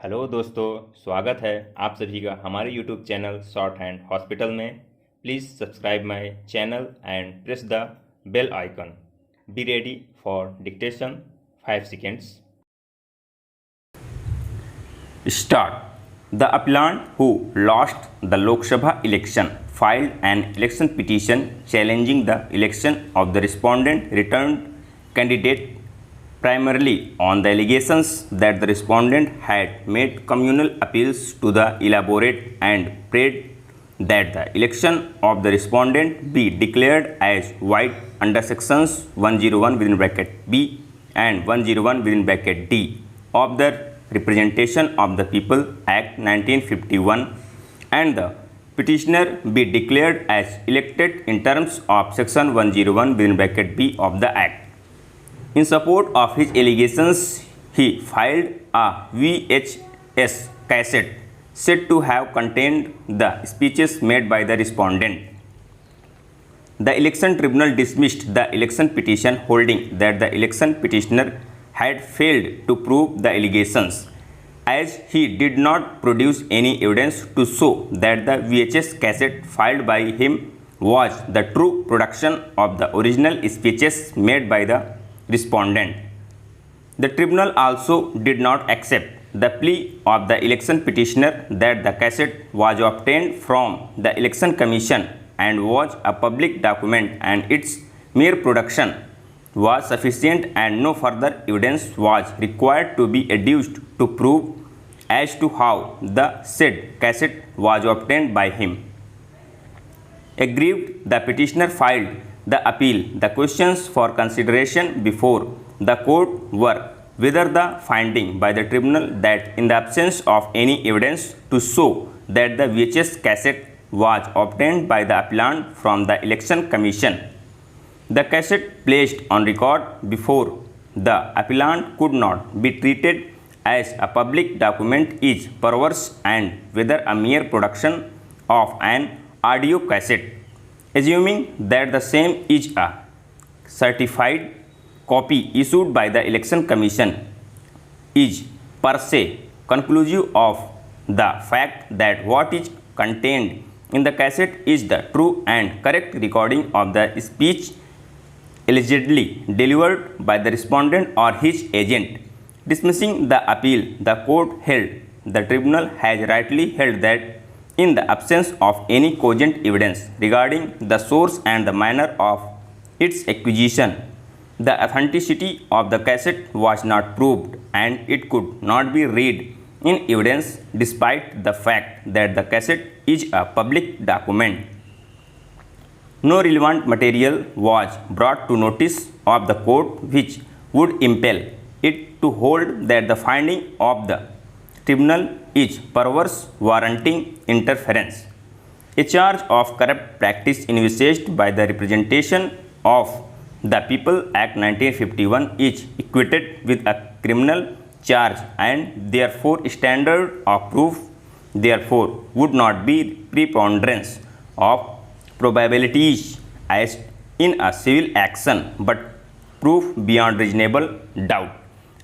Hello दोस्तों, स्वागत है आप सभी का हमारे YouTube channel short hand hospital में। Please subscribe my channel and press the bell icon. Be ready for dictation 5 seconds. Start. The appellant who lost the Lok Sabha election filed an election petition challenging the election of the respondent returned candidate primarily on the allegations that the respondent had made communal appeals to the elaborate and prayed that the election of the respondent be declared as void under sections 101 within bracket B and 101 within bracket D of the Representation of the People Act 1951 and the petitioner be declared as elected in terms of section 101 within bracket B of the Act. In support of his allegations, he filed a VHS cassette said to have contained the speeches made by the respondent. The election tribunal dismissed the election petition, holding that the election petitioner had failed to prove the allegations, as he did not produce any evidence to show that the VHS cassette filed by him was the true production of the original speeches made by the respondent. The tribunal also did not accept the plea of the election petitioner that the cassette was obtained from the Election Commission and was a public document, and its mere production was sufficient and no further evidence was required to be adduced to prove as to how the said cassette was obtained by him. Aggrieved, the petitioner filed the appeal. The questions for consideration before the court were whether the finding by the tribunal that in the absence of any evidence to show that the VHS cassette was obtained by the appellant from the Election Commission, the cassette placed on record before the appellant could not be treated as a public document is perverse, and whether a mere production of an audio cassette, assuming that the same is a certified copy issued by the Election Commission, is per se conclusive of the fact that what is contained in the cassette is the true and correct recording of the speech allegedly delivered by the respondent or his agent. Dismissing the appeal, the court held the tribunal has rightly held that in the absence of any cogent evidence regarding the source and the manner of its acquisition, the authenticity of the cassette was not proved, and it could not be read in evidence despite the fact that the cassette is a public document. No relevant material was brought to notice of the court which would impel it to hold that the finding of the tribunal is perverse, warranting interference. A charge of corrupt practice envisaged by the Representation of the People Act 1951 is equated with a criminal charge, and therefore standard of proof therefore would not be preponderance of probabilities as in a civil action, but proof beyond reasonable doubt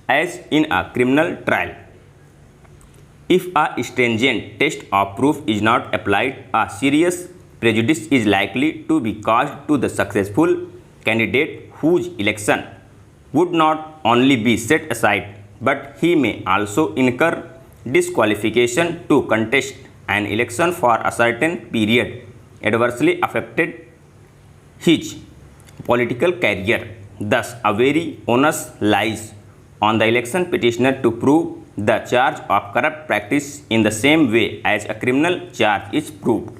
as in a criminal trial. If a stringent test of proof is not applied, a serious prejudice is likely to be caused to the successful candidate, whose election would not only be set aside, but he may also incur disqualification to contest an election for a certain period, adversely affected his political career. Thus, a very onus lies on the election petitioner to prove the charge of corrupt practice in the same way as a criminal charge is proved.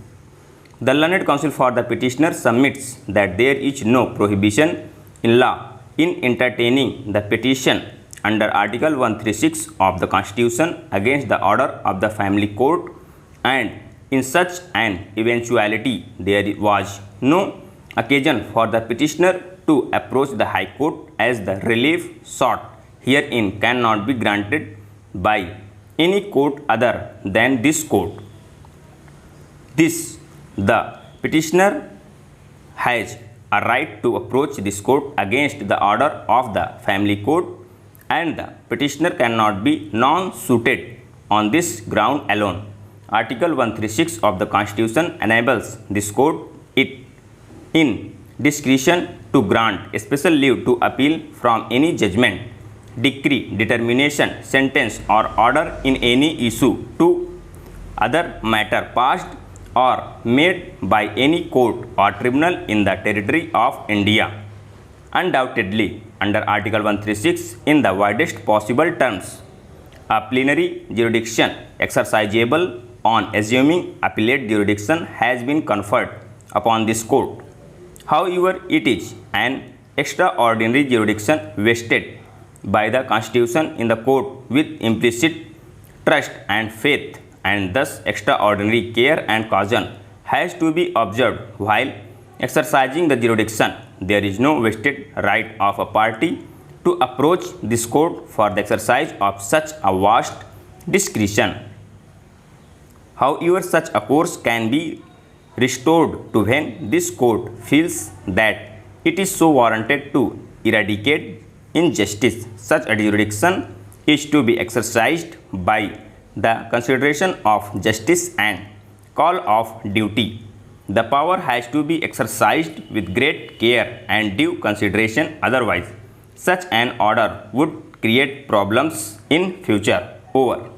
The learned counsel for the petitioner submits that there is no prohibition in law in entertaining the petition under Article 136 of the Constitution against the order of the family court, and in such an eventuality there was no occasion for the petitioner to approach the High Court, as the relief sought herein cannot be granted by any court other than this court. The petitioner has a right to approach this court against the order of the family court, and the petitioner cannot be non-suited on this ground alone. Article 136 of the Constitution enables this court it in discretion to grant special leave to appeal from any judgment, decree, determination, sentence or order in any issue to other matter passed or made by any court or tribunal in the territory of India. Undoubtedly, under Article 136, in the widest possible terms, a plenary jurisdiction exercisable on assuming appellate jurisdiction has been conferred upon this court. However, it is an extraordinary jurisdiction vested by the Constitution in the court with implicit trust and faith, and thus extraordinary care and caution has to be observed while exercising the jurisdiction. There is no vested right of a party to approach this court for the exercise of such a vast discretion. However, such a course can be restored to when this court feels that it is so warranted to eradicate injustice. Such a jurisdiction is to be exercised by the consideration of justice and call of duty. The power has to be exercised with great care and due consideration, otherwise such an order would create problems in future. Over.